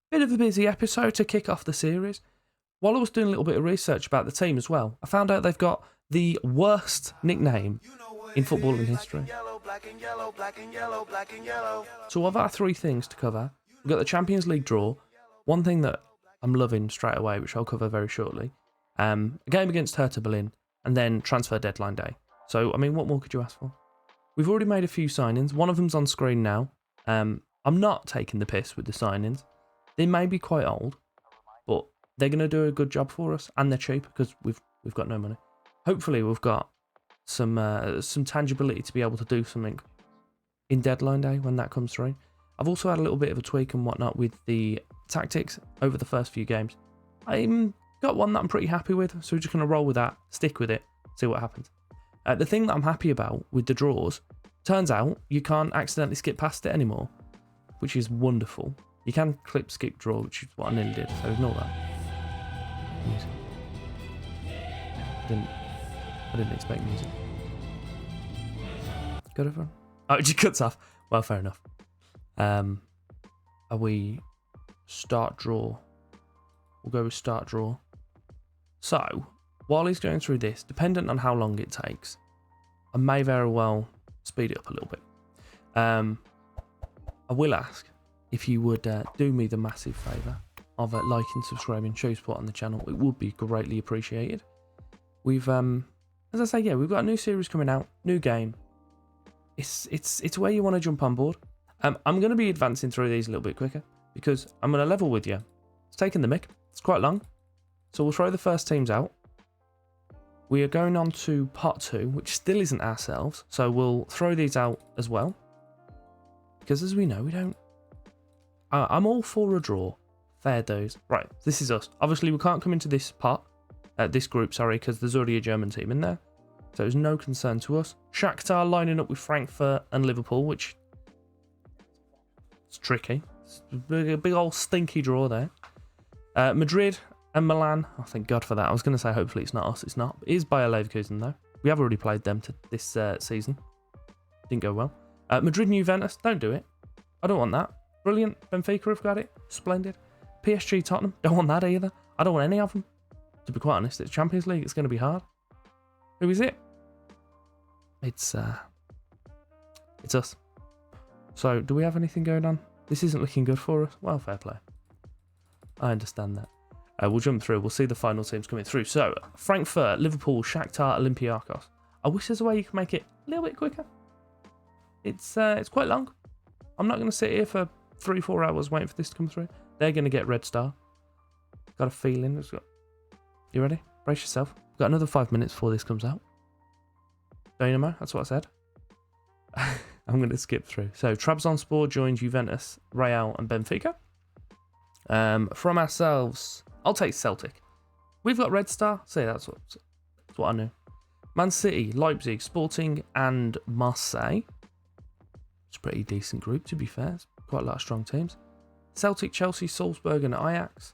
Bit of a busy episode to kick off the series. While I was doing a little bit of research about the team as well, I found out they've got the worst nickname in footballing history. So of our three things to cover, we've got the Champions League draw, one thing that I'm loving straight away, which I'll cover very shortly, a game against Hertha Berlin, and then transfer deadline day. So, I mean, what more could you ask for? We've already made a few signings. One of them's on screen now. I'm not taking the piss with the signings. They may be quite old, but they're going to do a good job for us, and they're cheap because we've got no money. Hopefully, we've got some tangibility to be able to do something in deadline day when that comes through. I've also had a little bit of a tweak and whatnot with the tactics over the first few games. I've got one that I'm pretty happy with, so we're just going to roll with that, stick with it, see what happens. The thing that I'm happy about with the draws, turns out you can't accidentally skip past it anymore, which is wonderful. You can clip, skip, draw, which is what I nearly did, so ignore that. Music. I didn't expect music. Got everyone? Oh, it just cuts off. Well, fair enough. Are we start draw? We'll go with start draw. So, while he's going through this, dependent on how long it takes, I may very well speed it up a little bit. I will ask if you would do me the massive favour of liking, subscribing, show support on the channel. It would be greatly appreciated. We've, as I say, yeah, we've got a new series coming out, new game. It's where you want to jump on board. I'm going to be advancing through these a little bit quicker because I'm going to level with you. It's taking the mick. It's quite long. So we'll throw the first teams out. We are going on to part 2, which still isn't ourselves. So we'll throw these out as well. Because as we know, we don't... I'm all for a draw. Fair dues. Right, this is us. Obviously, we can't come into this part. This group, sorry, because there's already a German team in there. So there's no concern to us. Shakhtar lining up with Frankfurt and Liverpool, which... It's tricky. It's a big old stinky draw there. Madrid and Milan. Oh, thank God for that. I was going to say hopefully it's not us. It's not. It is Bayer Leverkusen, though. We have already played them this season. Didn't go well. Madrid and Juventus. Don't do it. I don't want that. Brilliant. Benfica have got it. Splendid. PSG, Tottenham. Don't want that either. I don't want any of them. To be quite honest, it's Champions League. It's going to be hard. Who is it? It's us. So, do we have anything going on? This isn't looking good for us. Well, fair play. I understand that. We'll jump through. We'll see the final teams coming through. So, Frankfurt, Liverpool, Shakhtar, Olympiacos. I wish there's a way you can make it a little bit quicker. It's quite long. I'm not going to sit here for 3-4 hours waiting for this to come through. They're going to get Red Star. Got a feeling. You ready? Brace yourself. We've got another 5 minutes before this comes out. Dynamo, that's what I said. I'm going to skip through. So, Trabzonspor joins Juventus, Real and Benfica. From ourselves, I'll take Celtic. We've got Red Star. See, that's what I knew. Man City, Leipzig, Sporting and Marseille. It's a pretty decent group, to be fair. It's quite a lot of strong teams. Celtic, Chelsea, Salzburg and Ajax.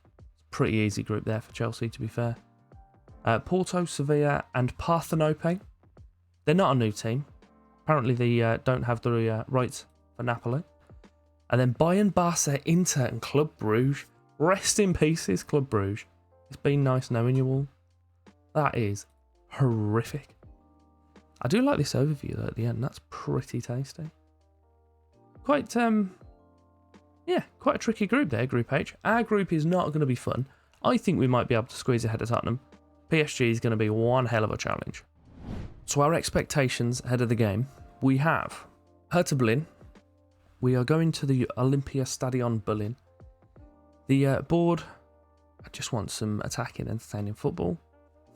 Pretty easy group there for Chelsea, to be fair. Porto, Sevilla and Parthenope. They're not a new team. Apparently they don't have the rights for Napoli. And then Bayern, Barca, Inter and Club Brugge. Rest in pieces, Club Brugge. It's been nice knowing you all. That is horrific. I do like this overview though at the end. That's pretty tasty. Quite quite a tricky group there, Group H. Our group is not going to be fun. I think we might be able to squeeze ahead of Tottenham. PSG is going to be one hell of a challenge. So our expectations ahead of the game. We have Hertha Berlin. We are going to the Olympia Stadion Berlin. The board, I just want some attacking, entertaining football.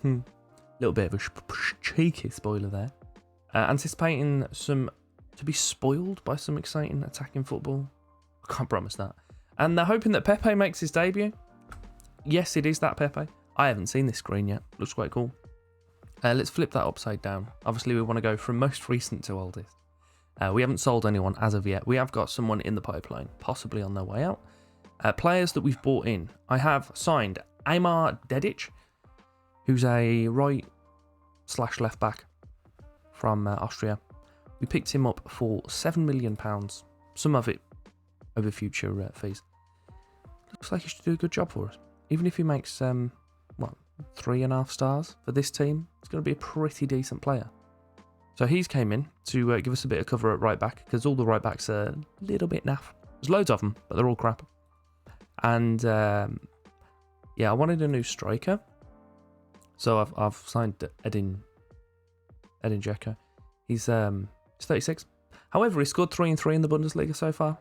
Little bit of a cheeky spoiler there. Anticipating to be spoiled by some exciting attacking football. I can't promise that. And they're hoping that Pepe makes his debut. Yes, it is that Pepe. I haven't seen this screen yet. Looks quite cool. Let's flip that upside down. Obviously, we want to go from most recent to oldest. We haven't sold anyone as of yet. We have got someone in the pipeline, possibly on their way out. Players that we've bought in. I have signed Aymar Dedic, who's a right/left back from Austria. We picked him up for £7 million, some of it over future fees. looks like he should do a good job for us. Even if he makes, what, 3.5 stars for this team, it's going to be a pretty decent player. So he's came in to give us a bit of cover at right back, because all the right backs are a little bit naff. There's loads of them, but they're all crap. And yeah, I wanted a new striker, so I've signed Edin Dzeko. He's 36. However, he scored 3 and 3 in the Bundesliga so far.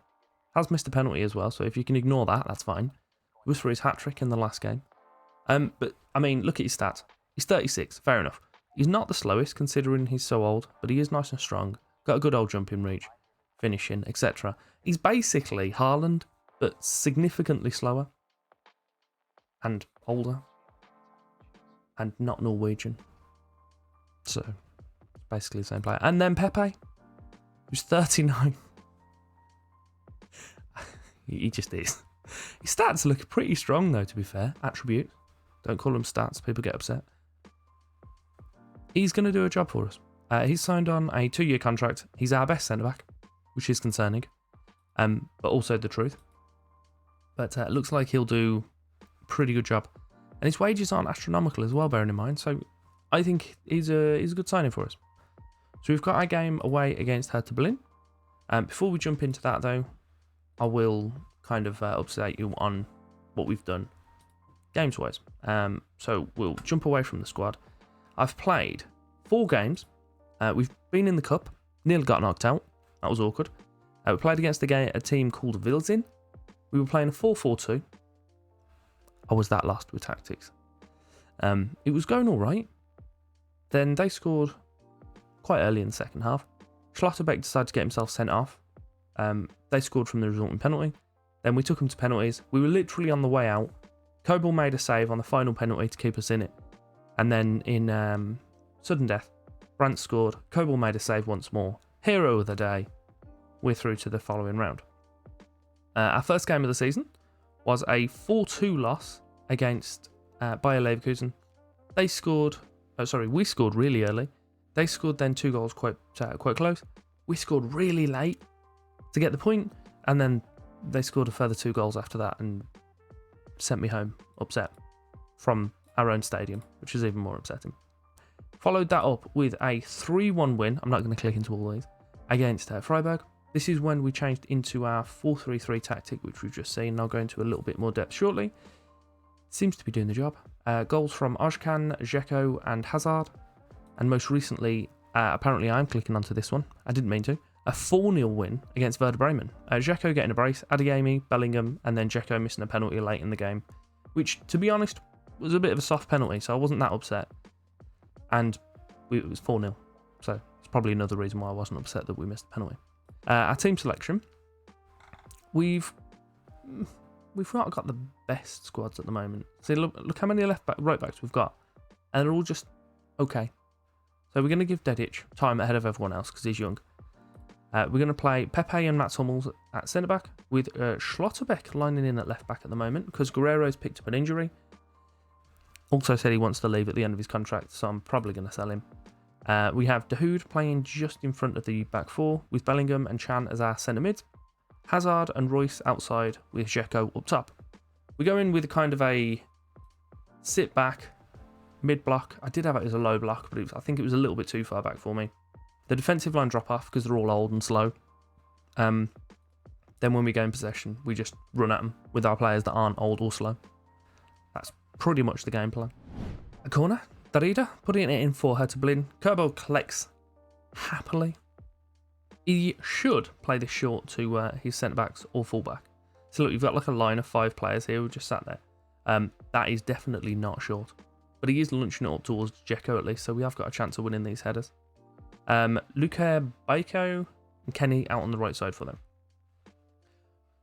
Has missed a penalty as well, so if you can ignore that, that's fine. It was for his hat-trick in the last game. But, I mean, look at his stats. He's 36, fair enough. He's not the slowest, considering he's so old, but he is nice and strong. Got a good old jumping reach, finishing, etc. He's basically Haaland, but significantly slower. And older. And not Norwegian. So, basically the same player. And then Pepe, who's 39. He just is. His stats look pretty strong, though, to be fair. Attributes. Don't call them stats. People get upset. He's going to do a job for us. He's signed on a 2-year contract. He's our best centre-back, which is concerning. But also the truth. But it looks like he'll do a pretty good job. And his wages aren't astronomical as well, bearing in mind. So I think he's a good signing for us. So we've got our game away against Hertha Berlin. Before we jump into that, though, I will kind of update you on what we've done games-wise. So we'll jump away from the squad. I've played 4 games. We've been in the cup, nearly got knocked out. That was awkward. We played against a team called Wilzin. We were playing a 4-4-2. I was that lost with tactics. It was going all right. Then they scored quite early in the second half. Schlotterbeck decided to get himself sent off. They scored from the resulting penalty. Then we took them to penalties. We were literally on the way out. Kobel made a save on the final penalty to keep us in it. And then in sudden death, Brandt scored. Kobel made a save once more. Hero of the day. We're through to the following round. Our first game of the season was a 4-2 loss against Bayer Leverkusen. They scored. We scored really early. They scored then 2 goals quite close. We scored really late to get the point, and then they scored a further 2 goals after that and sent me home upset from our own stadium, which is even more upsetting. Followed that up with a 3-1 win. I'm not going to click into all these against Freiburg. This is when we changed into our 4-3-3 tactic, which we've just seen. I'll go into a little bit more depth shortly. Seems to be doing the job. Goals from Ozcan, Dzeko, and Hazard. And most recently, apparently I'm clicking onto this one. I didn't mean to. A 4-0 win against Werder Bremen. Dzeko getting a brace, Adeyemi, Bellingham, and then Dzeko missing a penalty late in the game. Which, to be honest, was a bit of a soft penalty, so I wasn't that upset. And it was 4-0. So it's probably another reason why I wasn't upset that we missed the penalty. Our team selection. We've not got the best squads at the moment. See, look how many right backs we've got. And they're all just okay. So we're going to give Dedic time ahead of everyone else because he's young. We're going to play Pepe and Mats Hummels at centre-back, with Schlotterbeck lining in at left-back at the moment because Guerrero's picked up an injury. Also said he wants to leave at the end of his contract, so I'm probably going to sell him. We have Dahoud playing just in front of the back 4, with Bellingham and Chan as our centre-mid. Hazard and Royce outside, with Dzeko up top. We go in with a kind of a sit-back, mid-block. I did have it as a low block, but I think it was a little bit too far back for me. The defensive line drop off because they're all old and slow. Then when we go in possession, we just run at them with our players that aren't old or slow. That's pretty much the game plan. A corner. Darida putting it in for Hertha Berlin. Kobel collects happily. He should play this short to his centre-backs or full-back. So look, you've got like a line of 5 players here who just sat there. That is definitely not short. But he is launching it up towards Dzeko at least, so we have got a chance of winning these headers. Luca Baiko and Kenny out on the right side for them.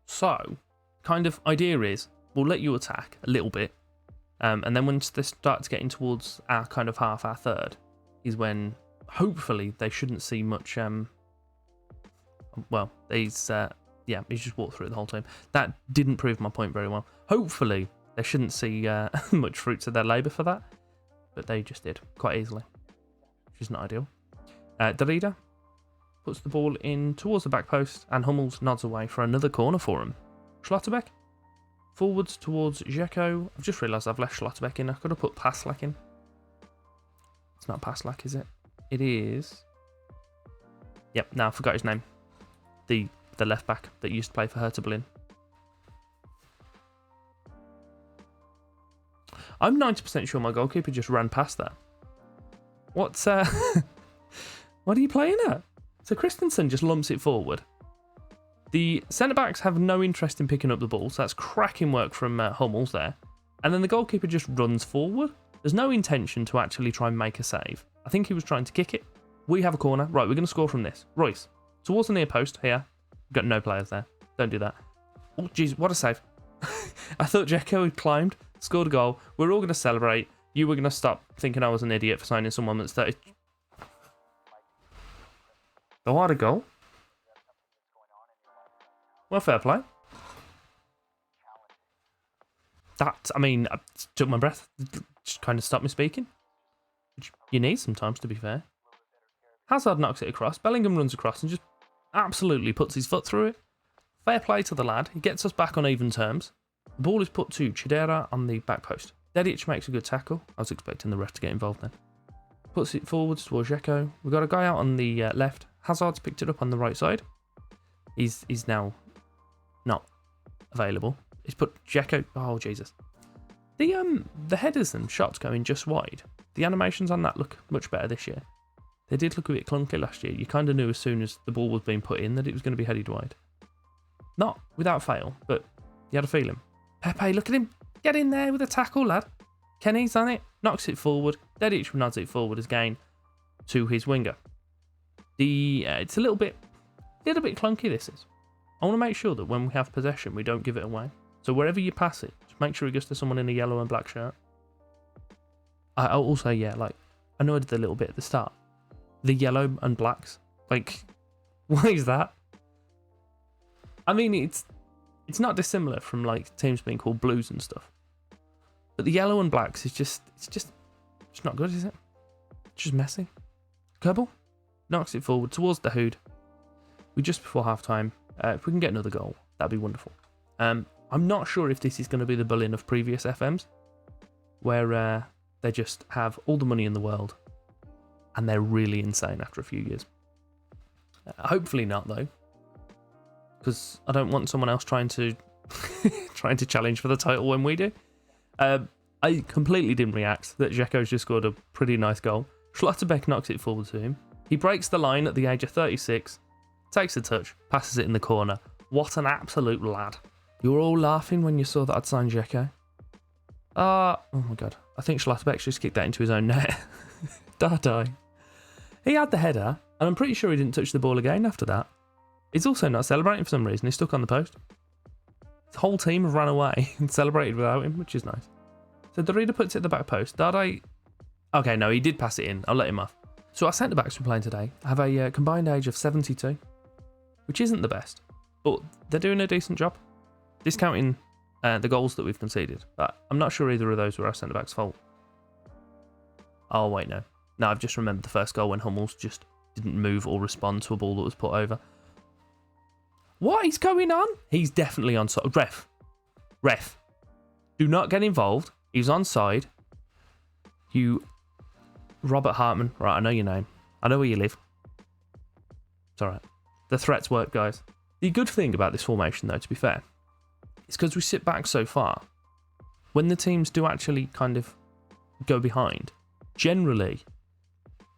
So, kind of idea is, we'll let you attack a little bit, and then once they start to getting towards our kind of half, our third, is when hopefully they shouldn't see much. Well, he's just walked through the whole time. That didn't prove my point very well. Hopefully they shouldn't see much fruits of their labour for that, but they just did quite easily, which is not ideal. Darida puts the ball in towards the back post, and Hummels nods away for another corner for him. Schlotterbeck Forwards towards Dzeko. I've just realised I've left Schlotterbeck in. I could have put Paslak in. It's not Paslak, is it? It is. Yep, no, I forgot his name. The left back that used to play for Hertha Berlin. I'm 90% sure my goalkeeper just ran past that. What's what are you playing at? So Christensen just lumps it forward. The centre-backs have no interest in picking up the ball, so that's cracking work from Hummels there. And then the goalkeeper just runs forward. There's no intention to actually try and make a save. I think he was trying to kick it. We have a corner. Right, we're going to score from this. Royce, towards the near post here. We've got no players there. Don't do that. Oh, jeez, what a save. I thought Dzeko had climbed, scored a goal. We're all going to celebrate. You were going to stop thinking I was an idiot for signing someone that's 30. Oh, what a goal. Well, fair play. That, I mean, I took my breath. Just kind of stopped me speaking. Which you need sometimes, to be fair. Hazard knocks it across. Bellingham runs across and just absolutely puts his foot through it. Fair play to the lad. He gets us back on even terms. The ball is put to Chidera on the back post. Dedic makes a good tackle. I was expecting the ref to get involved then. Puts it forwards towards Dzeko. We've got a guy out on the left. Hazard's picked it up on the right side. He's now not available. He's put Dzeko. Oh, Jesus. The headers and shots going just wide. The animations on that look much better this year. They did look a bit clunky last year. You kind of knew as soon as the ball was being put in that it was going to be headed wide. Not without fail, but you had a feeling. Pepe, look at him. Get in there with a tackle, lad. Kenny's on it. Knocks it forward. Dedic nods it forward again to his winger. It's a little bit clunky, this is. I want to make sure that when we have possession, we don't give it away. So wherever you pass it, just make sure it goes to someone in a yellow and black shirt. I'll also, yeah, like, I know I did a little bit at the start. The yellow and blacks. Like, why is that? I mean, it's not dissimilar from, like, teams being called blues and stuff. But the yellow and blacks is just not good, is it? It's just messy. Kerbal knocks it forward towards the Hood. We're just before half-time. If we can get another goal, that'd be wonderful. I'm not sure if this is going to be the Berlin of previous FMs, where they just have all the money in the world, and they're really insane after a few years. Hopefully not, though, because I don't want someone else trying to challenge for the title when we do. I completely didn't react that Dzeko's just scored a pretty nice goal. Schlotterbeck knocks it forward to him. He breaks the line at the age of 36, takes a touch, passes it in the corner. What an absolute lad. You were all laughing when you saw that I'd signed Dzeko. Oh my god. I think Schlotterbeck just kicked that into his own net. Die. He had the header, and I'm pretty sure he didn't touch the ball again after that. He's also not celebrating for some reason. He's stuck on the post. The whole team have ran away and celebrated without him, which is nice. So Dorida puts it at the back post. Dardai... Okay, no, he did pass it in. I'll let him off. So our centre-backs we're playing today have a combined age of 72, which isn't the best, but they're doing a decent job. Discounting the goals that we've conceded, but I'm not sure either of those were our centre-back's fault. Oh, wait, no. No, I've just remembered the first goal when Hummels just didn't move or respond to a ball that was put over. What is going on? He's definitely onside. Ref. Do not get involved. He's onside. You... Robert Hartman. Right, I know your name. I know where you live. It's alright. The threats work, guys. The good thing about this formation, though, to be fair, is because we sit back so far, when the teams do actually kind of go behind, generally,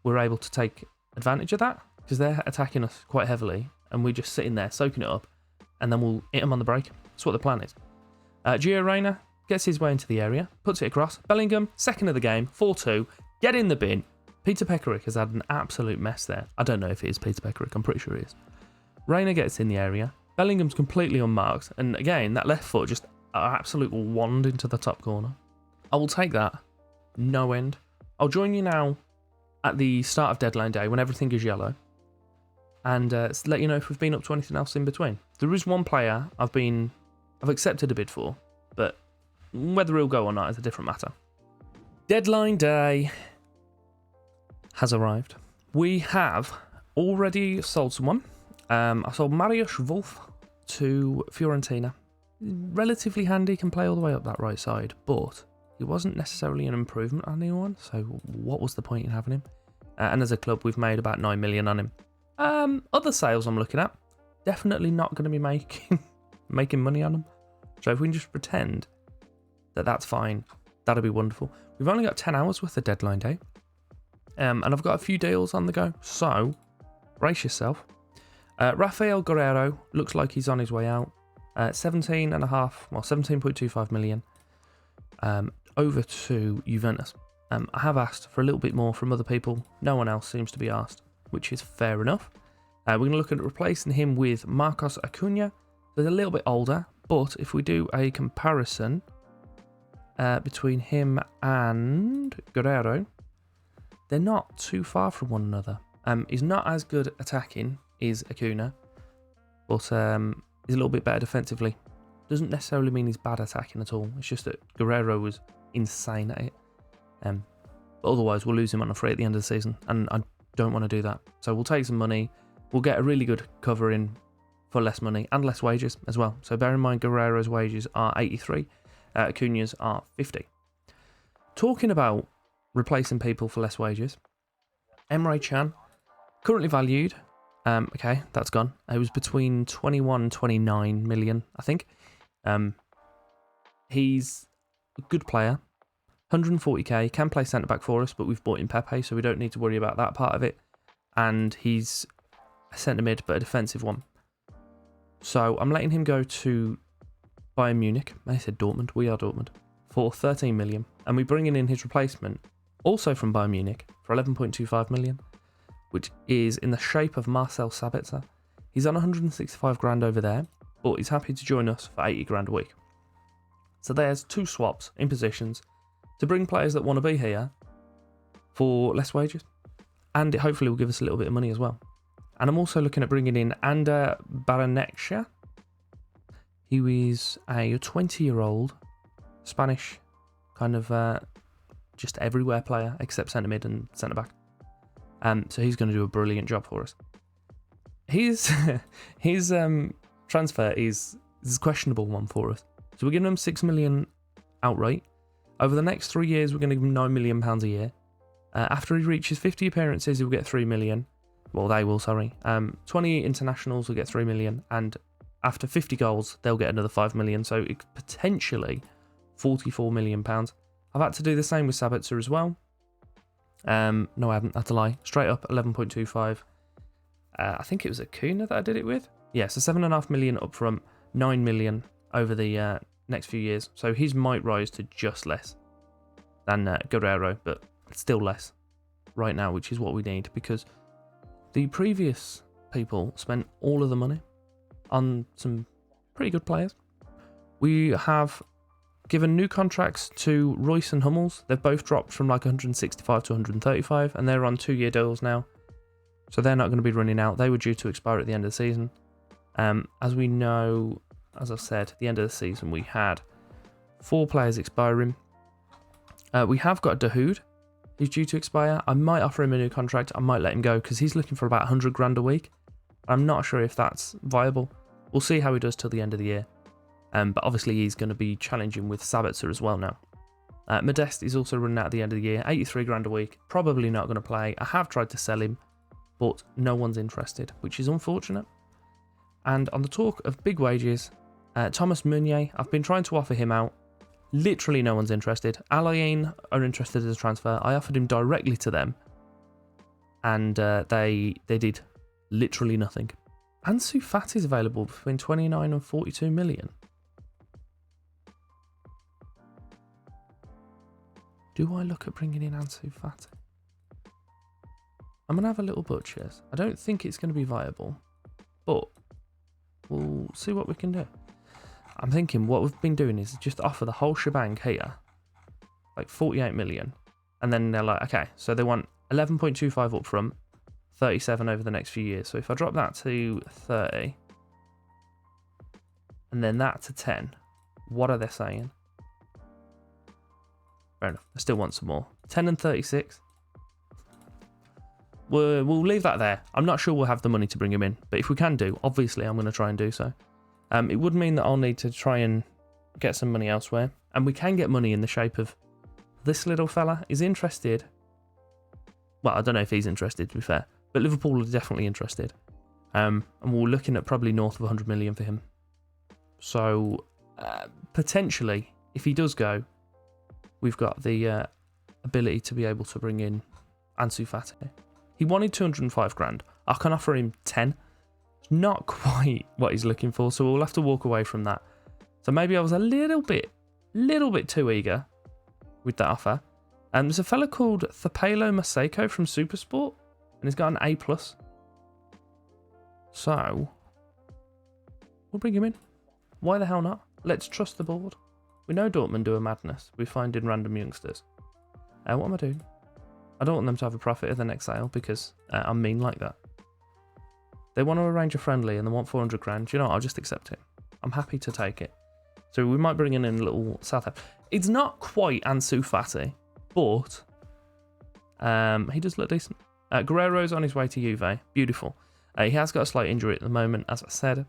we're able to take advantage of that, because they're attacking us quite heavily, and we're just sitting there soaking it up, and then we'll hit them on the break. That's what the plan is. Gio Reyna gets his way into the area, puts it across. Bellingham, second of the game, 4-2. Get in the bin. Peter Pekaric has had an absolute mess there. I don't know if it is Peter Pekaric. I'm pretty sure it is. Reyna gets in the area. Bellingham's completely unmarked. And again, that left foot just absolute wand into the top corner. I will take that. No end. I'll join you now at the start of deadline day when everything is yellow. And let you know if we've been up to anything else in between. There is one player I've accepted a bid for, but whether he'll go or not is a different matter. Deadline day has arrived. We have already sold someone. I sold Mariusz Wolf to Fiorentina. relatively handy, can play all the way up that right side, but he wasn't necessarily an improvement on anyone, so what was the point in having him? And as a club, we've made about 9 million on him. Other sales I'm looking at, definitely not going to be making money on them. So if we can just pretend that that's fine, that'd be wonderful. We've only got 10 hours worth of deadline day. And I've got a few deals on the go, so brace yourself. Rafael Guerreiro looks like he's on his way out. 17.25 million over to Juventus. I have asked for a little bit more from other people. No one else seems to be asked, which is fair enough. We're going to look at replacing him with Marcos Acuna. They're a little bit older, but if we do a comparison between him and Guerreiro, they're not too far from one another. He's not as good attacking as Acuna, but he's a little bit better defensively. Doesn't necessarily mean he's bad attacking at all. It's just that Guerreiro was insane at it. But otherwise, we'll lose him on a free at the end of the season, and I don't want to do that. So we'll take some money. We'll get a really good cover in for less money and less wages as well. So bear in mind, Guerreiro's wages are 83, Acuna's are 50. Talking about replacing people for less wages, Emre Can, currently valued, okay, that's gone. It was between 21 and 29 million, I think. He's a good player, 140k, can play centre back for us, but we've bought in Pepe, so we don't need to worry about that part of it. And he's a centre mid, but a defensive one. So I'm letting him go to Bayern Munich. I said Dortmund. We are Dortmund for 13 million, and we're bringing in his replacement, also from Bayern Munich, for 11.25 million, which is in the shape of Marcel Sabitzer. He's on 165 grand over there, but he's happy to join us for 80 grand a week. So there's two swaps in positions to bring players that want to be here for less wages, and it hopefully will give us a little bit of money as well. And I'm also looking at bringing in Ander Barrenetxea. He was a 20-year-old Spanish kind of just everywhere player except centre mid and centre back. So he's going to do a brilliant job for us. His transfer is a questionable one for us. So we're giving him 6 million outright. Over the next 3 years, we're going to give him £9 million a year. After he reaches 50 appearances, he'll get 3 million. Well, they will, sorry. 20 internationals will get 3 million. And after 50 goals, they'll get another 5 million. So it's potentially £44 million. I've had to do the same with Sabitzer as well. No, I haven't. That's a lie. Straight up 11.25. I think it was Acuna that I did it with. Yeah, so 7.5 million up front, 9 million over the next few years. So his might rise to just less than Guerreiro, but still less right now, which is what we need, because the previous people spent all of the money on some pretty good players. We have given new contracts to Royce and Hummels. They've both dropped from like 165 to 135, and they're on 2-year deals now. So they're not going to be running out. They were due to expire at the end of the season. As we know, as I said, at the end of the season, we had 4 players expiring. We have got Dahoud. He's due to expire. I might offer him a new contract. I might let him go because he's looking for about 100 grand a week. I'm not sure if that's viable. We'll see how he does till the end of the year. But obviously he's going to be challenging with Sabitzer as well now. Modeste is also running out at the end of the year. 83 grand a week. Probably not going to play. I have tried to sell him, but no one's interested, which is unfortunate. And on the talk of big wages, Thomas Meunier, I've been trying to offer him out. Literally no one's interested. Al Ain are interested as a transfer. I offered him directly to them, and they did literally nothing. Ansu Fati is available between 29 and 42 million. Do I look at bringing in Ansu Fati? I'm going to have a little butchers. I don't think it's going to be viable, but we'll see what we can do. I'm thinking what we've been doing is just offer the whole shebang here, like 48 million. And then they're like, okay, so they want 11.25 up front, 37 over the next few years. So if I drop that to 30, and then that to 10, what are they saying? Fair enough, I still want some more. 10 and 36. We'll leave that there. I'm not sure we'll have the money to bring him in, but if we can do, obviously I'm going to try and do so. It would mean that I'll need to try and get some money elsewhere. And we can get money in the shape of this little fella is interested. Well, I don't know if he's interested, to be fair. But Liverpool are definitely interested. And we're looking at probably north of 100 million for him. So, potentially, if he does go, we've got the ability to be able to bring in Ansu Fati. He wanted 205 grand. I can offer him 10. It's not quite what he's looking for, so we'll have to walk away from that. So maybe I was a little bit too eager with that offer. There's a fella called Thapelo Maseko from Supersport, and he's got an A+. So, we'll bring him in. Why the hell not? Let's trust the board. We know Dortmund do a madness. We find in random youngsters. What am I doing? I don't want them to have a profit at the next sale because I'm mean like that. They want to arrange a friendly and they want 400 grand. You know what? I'll just accept it. I'm happy to take it. So we might bring in a little South. It's not quite Ansu Fati, but he does look decent. Guerrero's on his way to Juve. Beautiful. He has got a slight injury at the moment, as I said.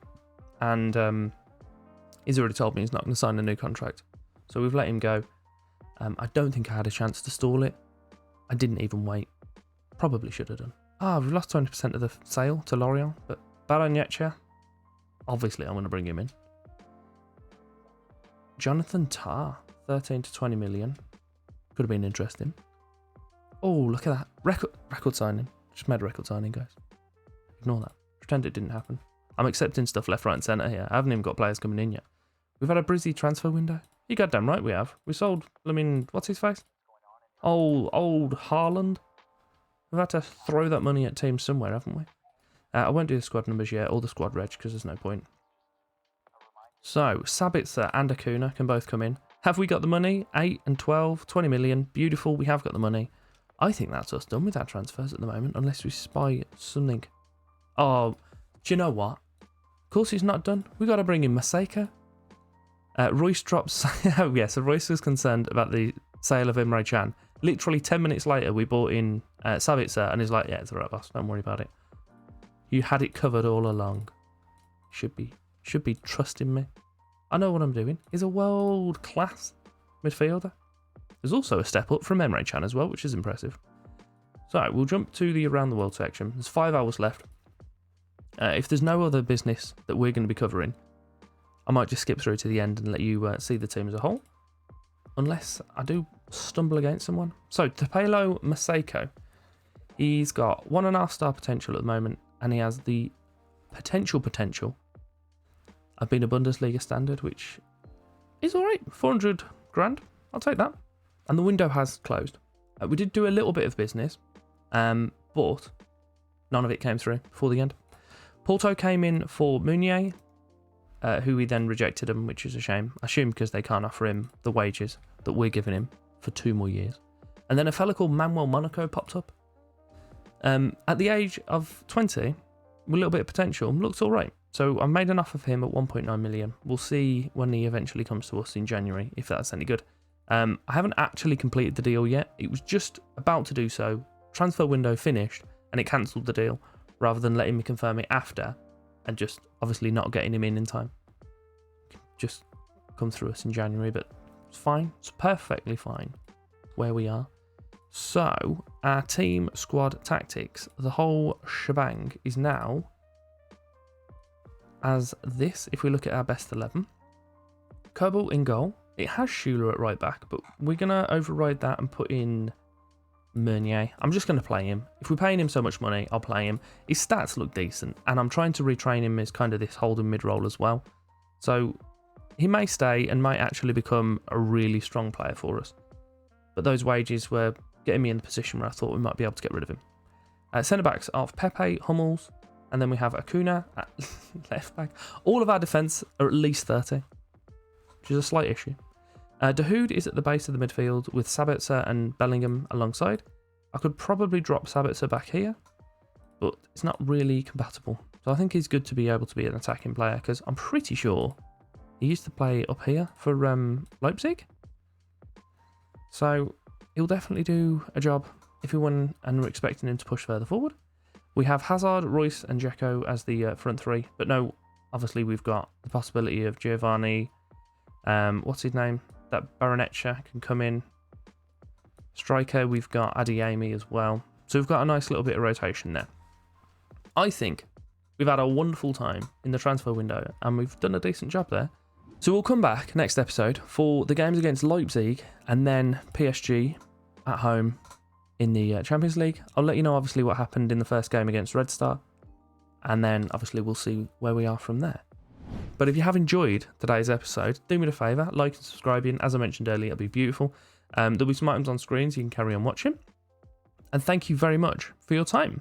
And he's already told me he's not going to sign a new contract. So we've let him go. I don't think I had a chance to stall it. I didn't even wait. Probably should have done. We've lost 20% of the sale to L'Oreal, but Baranyecha, obviously I'm going to bring him in. Jonathan Tah, 13 to 20 million. Could have been interesting. Oh, look at that. Record signing. Just made a record signing, guys. Ignore that. Pretend it didn't happen. I'm accepting stuff left, right and centre here. I haven't even got players coming in yet. We've had a busy transfer window. You goddamn right we have. We sold, what's his face? Old Haaland. We've had to throw that money at teams somewhere, haven't we? I won't do the squad numbers yet, or the squad reg, because there's no point. So, Sabitzer and Acuna can both come in. Have we got the money? 8 and 12, 20 million. Beautiful, we have got the money. I think that's us done with our transfers at the moment, unless we spy something. Oh, do you know what? Of course he's not done. We've got to bring in Maseka. Royce drops... Oh, yeah, so Royce was concerned about the sale of Emre Can. Literally 10 minutes later, we bought in Sabitzer, and he's like, yeah, it's all right, boss. Don't worry about it. You had it covered all along. Should be trusting me. I know what I'm doing. He's a world-class midfielder. There's also a step up from Emre Can as well, which is impressive. So, we'll jump to the Around the World section. There's 5 hours left. If there's no other business that we're going to be covering, I might just skip through to the end and let you see the team as a whole. Unless I do stumble against someone. So, Thapelo Maseko. He's got 1.5 star potential at the moment, and he has the potential of being a Bundesliga standard, which is alright. 400 grand. I'll take that. And the window has closed. We did do a little bit of business, but none of it came through before the end. Porto came in for Meunier, who we then rejected him, which is a shame. I assume because they can't offer him the wages that we're giving him for 2 more years. And then a fella called Manuel Monaco popped up. At the age of 20, with a little bit of potential, looks all right. So I made an offer for him at 1.9 million. We'll see when he eventually comes to us in January, if that's any good. I haven't actually completed the deal yet. It was just about to do so. Transfer window finished, and it cancelled the deal, rather than letting me confirm it after, and just obviously not getting him in time. Just come through us in January, but it's fine. It's perfectly fine where we are. So, our team squad tactics, the whole shebang is now as this. If we look at our best 11, Kerbal in goal. It has Schuler at right back, but we're going to override that and put in Meunier. I'm just going to play him. If we're paying him so much money, I'll play him. His stats look decent, and I'm trying to retrain him as kind of this holding mid-role as well. So he may stay and might actually become a really strong player for us. But those wages were getting me in the position where I thought we might be able to get rid of him. Centre-backs are Pepe, Hummels, and then we have Acuna at left-back. All of our defence are at least 30, which is a slight issue. Dahoud is at the base of the midfield with Sabitzer and Bellingham alongside. I could probably drop Sabitzer back here, but it's not really compatible. So I think he's good to be able to be an attacking player, because I'm pretty sure he used to play up here for Leipzig. So he'll definitely do a job if we win and we're expecting him to push further forward. We have Hazard, Royce and Dzeko as the front three, but no, Obviously, we've got the possibility of Giovanni. What's his name? That Baronetcha can come in. Striker, we've got Adeyemi as well. So we've got a nice little bit of rotation there. I think we've had a wonderful time in the transfer window and we've done a decent job there. So we'll come back next episode for the games against Leipzig and then PSG at home in the Champions League. I'll let you know obviously what happened in the first game against Red Star, and then obviously we'll see where we are from there. But if you have enjoyed today's episode, do me a favour, like and subscribing. As I mentioned earlier, it'll be beautiful. There'll be some items on screen so you can carry on watching. And thank you very much for your time.